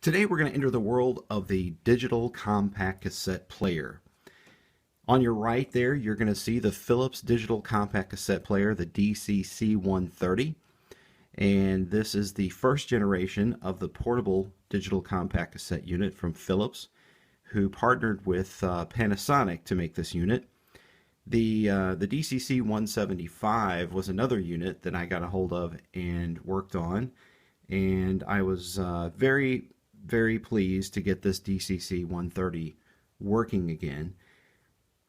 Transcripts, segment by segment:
Today we're going to enter the world of the digital compact cassette player. On your right there, you're going to see the Philips digital compact cassette player, the DCC-130. And this is the first generation of the portable digital compact cassette unit from Philips, who partnered with Panasonic to make this unit. The DCC-175 was another unit that I got a hold of and worked on, and I was very pleased to get this DCC-130 working again.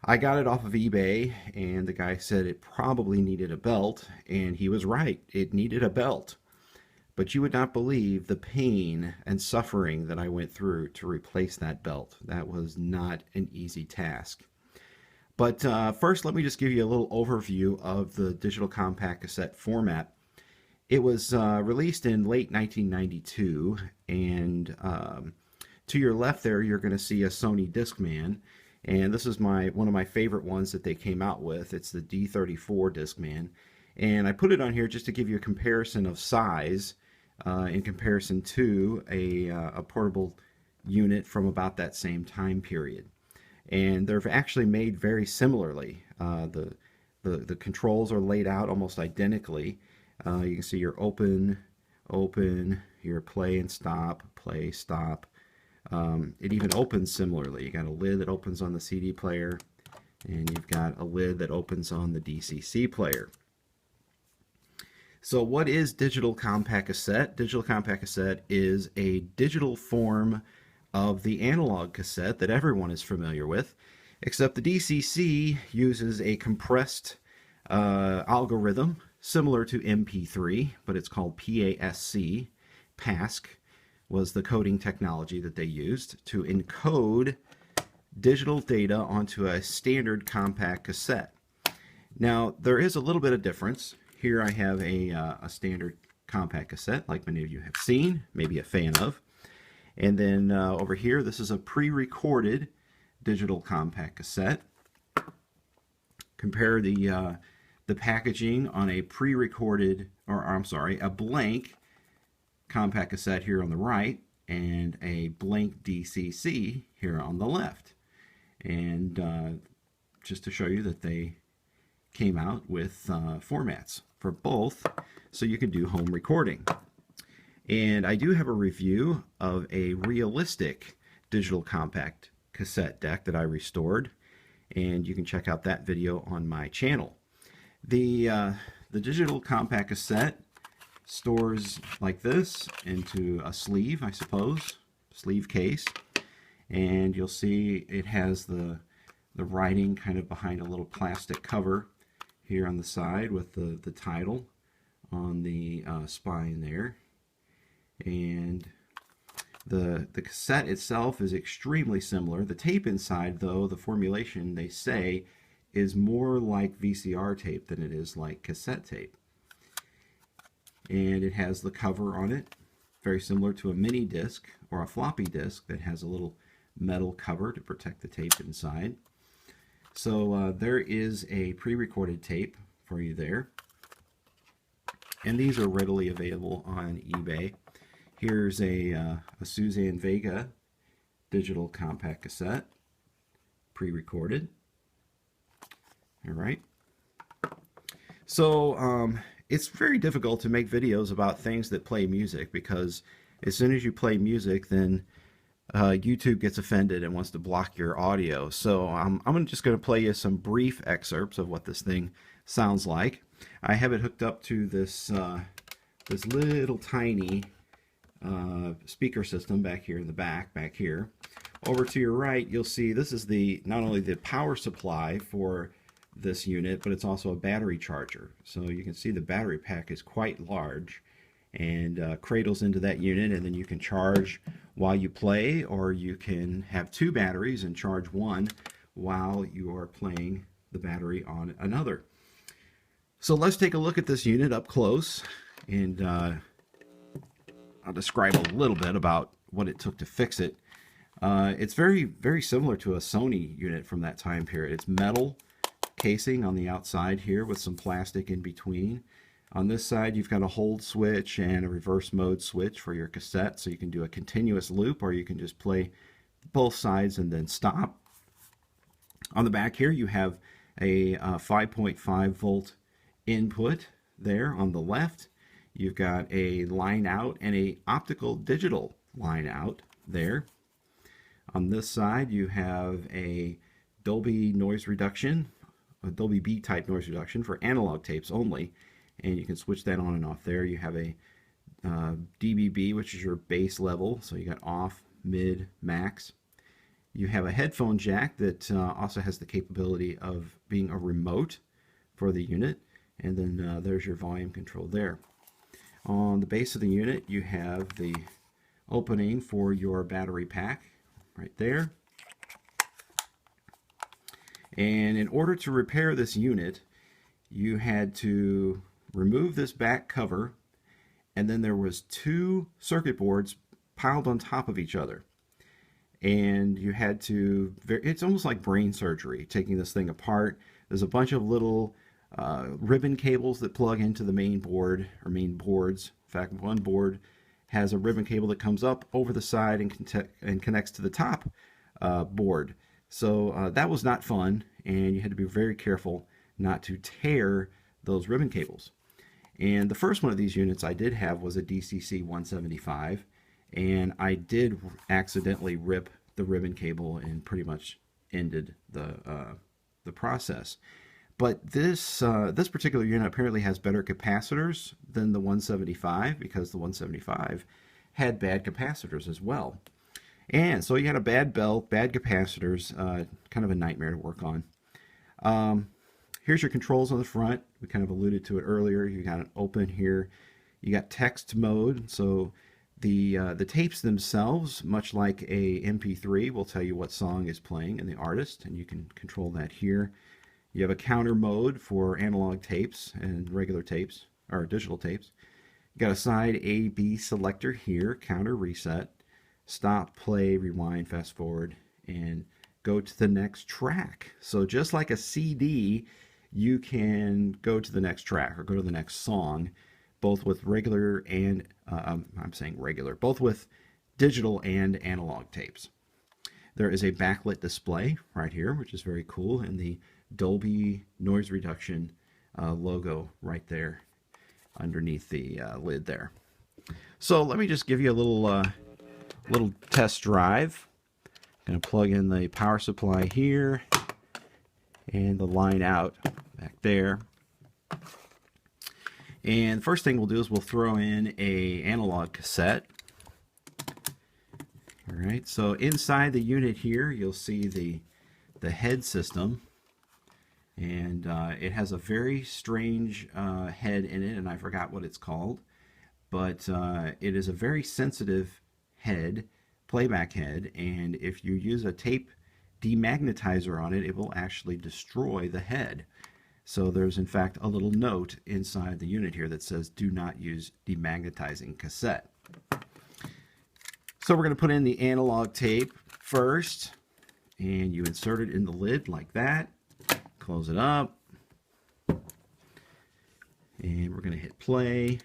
I got it off of eBay, and the guy said it probably needed a belt, and he was right. It needed a belt. But you would not believe the pain and suffering that I went through to replace that belt. That was not an easy task. But first, let me just give you a little overview of the digital compact cassette format. It was released in late 1992, and to your left there, you're going to see a Sony Discman, and this is one of my favorite ones that they came out with. It's the D34 Discman, and I put it on here just to give you a comparison of size in comparison to a portable unit from about that same time period. And they're actually made very similarly. The controls are laid out almost identically. You can see your open, your play and stop, play, stop. It even opens similarly. You got a lid that opens on the CD player, and you've got a lid that opens on the DCC player. So what is digital compact cassette? Digital compact cassette is a digital form of the analog cassette that everyone is familiar with, except the DCC uses a compressed algorithm similar to MP3, but it's called PASC. PASC was the coding technology that they used to encode digital data onto a standard compact cassette. Now, there is a little bit of difference. Here I have a standard compact cassette, like many of you have seen, maybe a fan of. And then over here, this is a pre-recorded digital compact cassette. Compare the packaging on a pre-recorded, or I'm sorry, a blank compact cassette here on the right, and a blank DCC here on the left. And just to show you that they came out with formats for both, so you can do home recording. And I do have a review of a realistic digital compact cassette deck that I restored, and you can check out that video on my channel. The digital compact cassette stores like this into a sleeve, I suppose, sleeve case, and you'll see it has the writing kind of behind a little plastic cover here on the side with the title on the spine there. And the cassette itself is extremely similar. The tape inside, though, the formulation, they say, is more like VCR tape than it is like cassette tape. And it has the cover on it, very similar to a mini disc or a floppy disk that has a little metal cover to protect the tape inside. So there is a pre-recorded tape for you there. And these are readily available on eBay. Here's a Suzanne Vega digital compact cassette, pre-recorded. All right. So it's very difficult to make videos about things that play music, because as soon as you play music, then YouTube gets offended and wants to block your audio. So I'm just going to play you some brief excerpts of what this thing sounds like. I have it hooked up to this this little tiny speaker system back here in the back here. Over to your right, you'll see this is not only the power supply for this unit, but it's also a battery charger. So you can see the battery pack is quite large, and cradles into that unit, and then you can charge while you play, or you can have two batteries and charge one while you are playing the battery on another. So let's take a look at this unit up close, and I'll describe a little bit about what it took to fix it. It's very similar to a Sony unit from that time period. It's metal casing on the outside here with some plastic in between. On this side, you've got a hold switch and a reverse mode switch for your cassette, so you can do a continuous loop, or you can just play both sides and then stop. On the back here, you have a 5.5 volt input there on the left. You've got a line out and a optical digital line out there. On this side, you have a Dolby noise reduction, a Dolby B type noise reduction for analog tapes only, and you can switch that on and off there. You have a DBB, which is your bass level, so you got off, mid, max. You have a headphone jack that also has the capability of being a remote for the unit, and then there's your volume control there. On the base of the unit, you have the opening for your battery pack right there. And in order to repair this unit, you had to remove this back cover, and then there was 2 circuit boards piled on top of each other. And you had to, it's almost like brain surgery, taking this thing apart. There's a bunch of little ribbon cables that plug into the main board, or main boards. In fact, one board has a ribbon cable that comes up over the side and connects to the top board. So that was not fun, and you had to be very careful not to tear those ribbon cables. And the first one of these units I did have was a DCC-130, and I did accidentally rip the ribbon cable and pretty much ended the process. But this particular unit apparently has better capacitors than the 175, because the 175 had bad capacitors as well. And so you had a bad belt, bad capacitors, kind of a nightmare to work on. Here's your controls on the front. We kind of alluded to it earlier. You got an open here. You got text mode, so the tapes themselves, much like a MP3, will tell you what song is playing and the artist, and you can control that here. You have a counter mode for analog tapes and regular tapes, or digital tapes. You got a side A/B selector here, counter, reset, stop, play, rewind, fast forward, and go to the next track. So just like a CD, you can go to the next track or go to the next song, both with regular and, I'm saying regular, both with digital and analog tapes. There is a backlit display right here, which is very cool, and the Dolby noise reduction logo right there underneath the lid there. So let me just give you a little test drive. I'm going to plug in the power supply here and the line out back there. And the first thing we'll do is we'll throw in a analog cassette. All right, so inside the unit here, you'll see the head system, and it has a very strange head in it, and I forgot what it's called, but it is a very sensitive head, playback head, and if you use a tape demagnetizer on it, it will actually destroy the head. So there's in fact a little note inside the unit here that says do not use demagnetizing cassette. So we're going to put in the analog tape first, and you insert it in the lid like that, close it up, and we're going to hit play.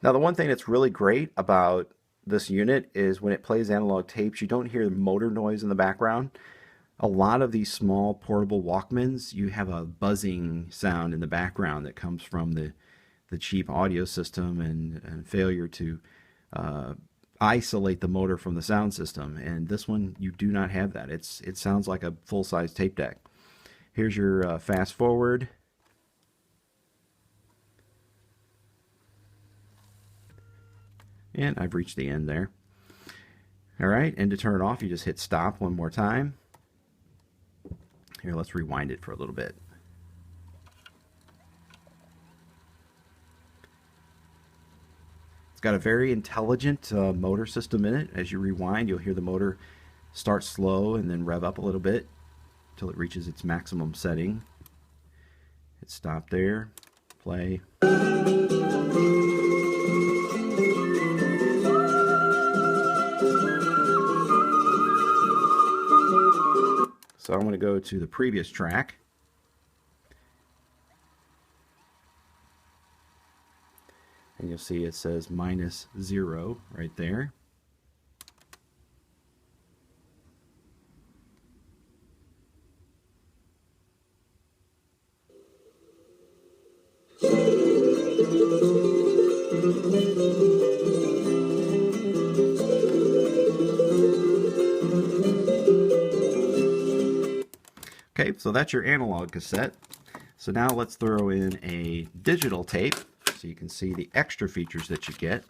Now, the one thing that's really great about this unit is when it plays analog tapes, you don't hear motor noise in the background. A lot of these small portable Walkmans, you have a buzzing sound in the background that comes from the cheap audio system and failure to isolate the motor from the sound system. And this one, you do not have that. It sounds like a full-size tape deck. Here's your fast forward. And I've reached the end there. All right, and to turn it off, you just hit stop one more time. Here, let's rewind it for a little bit. It's got a very intelligent motor system in it. As you rewind, you'll hear the motor start slow and then rev up a little bit until it reaches its maximum setting. Hit stop there, play. So I'm going to go to the previous track. And you'll see it says -0 right there. Okay, so that's your analog cassette. So now let's throw in a digital tape so you can see the extra features that you get.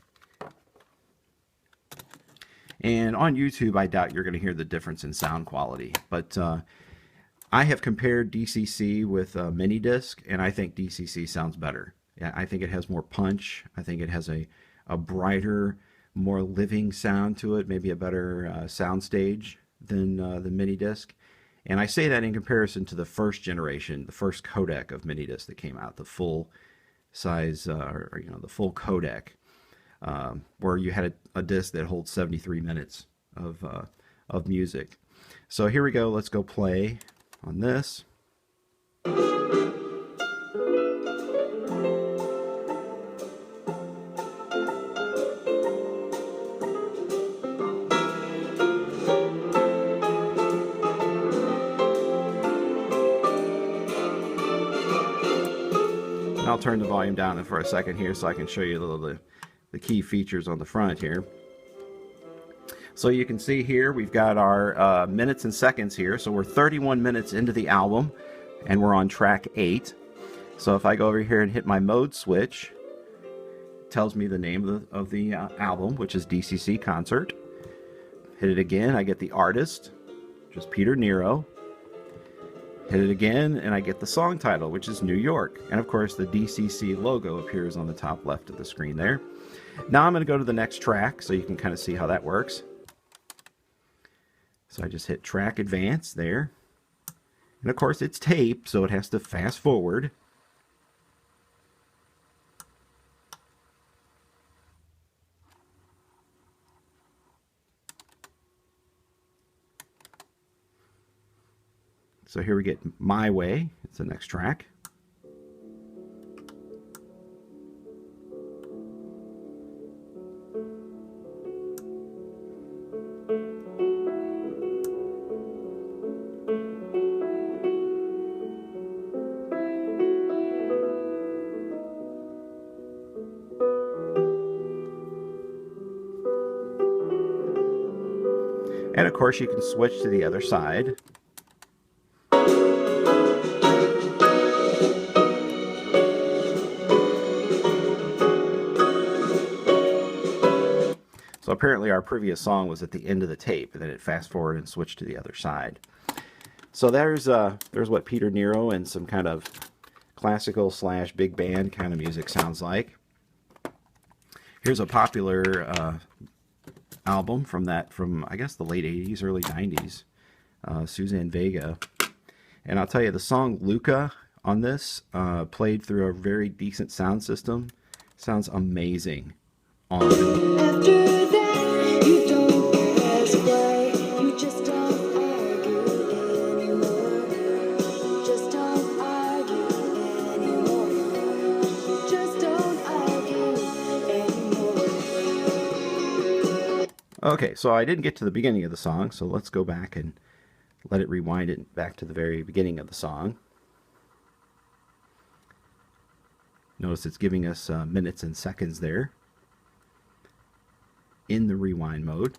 And on YouTube, I doubt you're going to hear the difference in sound quality. But I have compared DCC with a mini disc, and I think DCC sounds better. I think it has more punch. I think it has a brighter, more living sound to it, maybe a better sound stage than the mini disc. And I say that in comparison to the first generation, the first codec of mini disc that came out, the full size, or the full codec, where you had a disc that holds 73 minutes of music. So here we go. Let's go play on this. I'll turn the volume down for a second here so I can show you the key features on the front here. So you can see here we've got our minutes and seconds here. So we're 31 minutes into the album and we're on track 8. So if I go over here and hit my mode switch, it tells me the name of the album, which is DCC Concert. Hit it again, I get the artist, which is Peter Nero. Hit it again, and I get the song title, which is New York. And of course, the DCC logo appears on the top left of the screen there. Now I'm going to go to the next track so you can kind of see how that works. So I just hit track advance there. And of course, it's tape, so it has to fast forward. So here we get My Way. It's the next track. And of course you can switch to the other side. So apparently our previous song was at the end of the tape, and then it fast forward and switched to the other side. So there's what Peter Nero and some kind of classical / big band kind of music sounds like. Here's a popular album from I guess the late 80s, early 90s, Suzanne Vega. And I'll tell you, the song Luca on this, played through a very decent sound system, sounds amazing on After that, you don't ask why. You just don't argue anymore. Just don't argue anymore. Just don't argue anymore. Okay, so I didn't get to the beginning of the song, so let's go back and let it rewind it back to the very beginning of the song. Notice it's giving us minutes and seconds there in the rewind mode.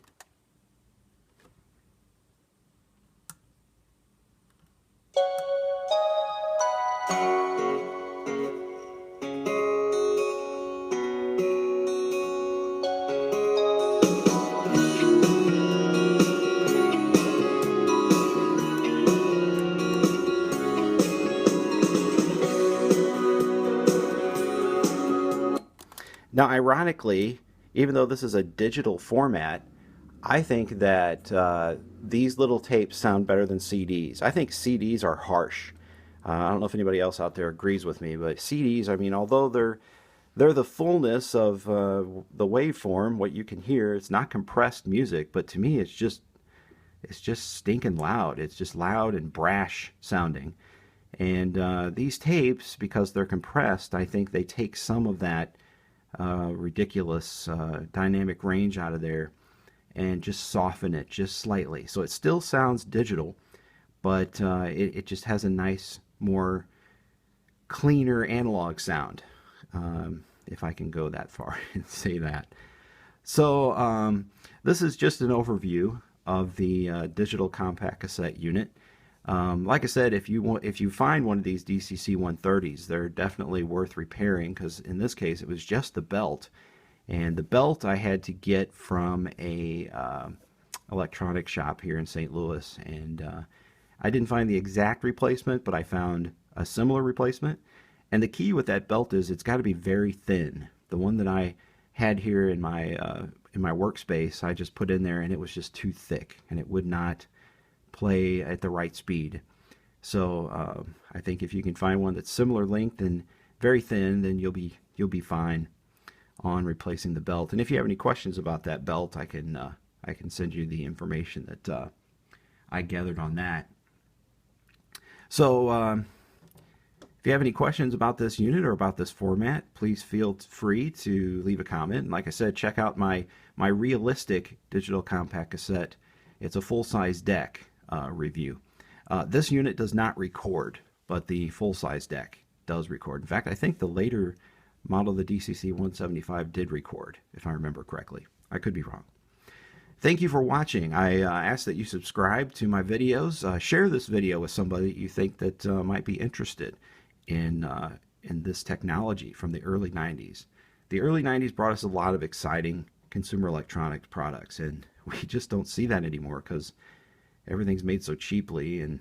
Now, ironically, even though this is a digital format, I think that these little tapes sound better than CDs. I think CDs are harsh. I don't know if anybody else out there agrees with me, but CDs, I mean, although they're the fullness of the waveform, what you can hear, it's not compressed music, but to me it's it's just stinking loud. It's just loud and brash sounding. And these tapes, because they're compressed, I think they take some of that ridiculous dynamic range out of there and just soften it just slightly. So it still sounds digital, but it just has a nice, more cleaner analog sound, if I can go that far and say that. So this is just an overview of the digital compact cassette unit. Like I said, if you find one of these DCC-130s, they're definitely worth repairing, because in this case it was just the belt, and the belt I had to get from a electronic shop here in St. Louis, and I didn't find the exact replacement, but I found a similar replacement. And the key with that belt is it's got to be very thin. The one that I had here in my workspace, I just put in there, and it was just too thick, and it would not play at the right speed. So I think if you can find one that's similar length and very thin, then you'll be fine on replacing the belt. And if you have any questions about that belt, I can send you the information that I gathered on that. So if you have any questions about this unit or about this format, please feel free to leave a comment. And like I said, check out my realistic digital compact cassette. It's a full-size deck review. This unit does not record, but the full-size deck does record. In fact, I think the later model, the DCC-175, did record, if I remember correctly. I could be wrong. Thank you for watching. I ask that you subscribe to my videos. Share this video with somebody you think that might be interested in this technology from the early 90s. The early 90s brought us a lot of exciting consumer electronics products, and we just don't see that anymore because everything's made so cheaply, and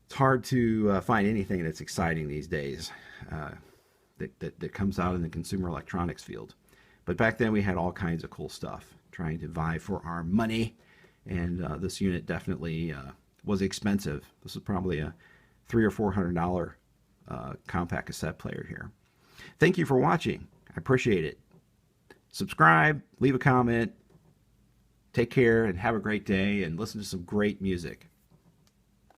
it's hard to find anything that's exciting these days that comes out in the consumer electronics field. But back then we had all kinds of cool stuff trying to vie for our money, and this unit definitely was expensive. This is probably a $300 or $400 compact cassette player here. Thank you for watching. I appreciate it. Subscribe, leave a comment. Take care and have a great day, and listen to some great music.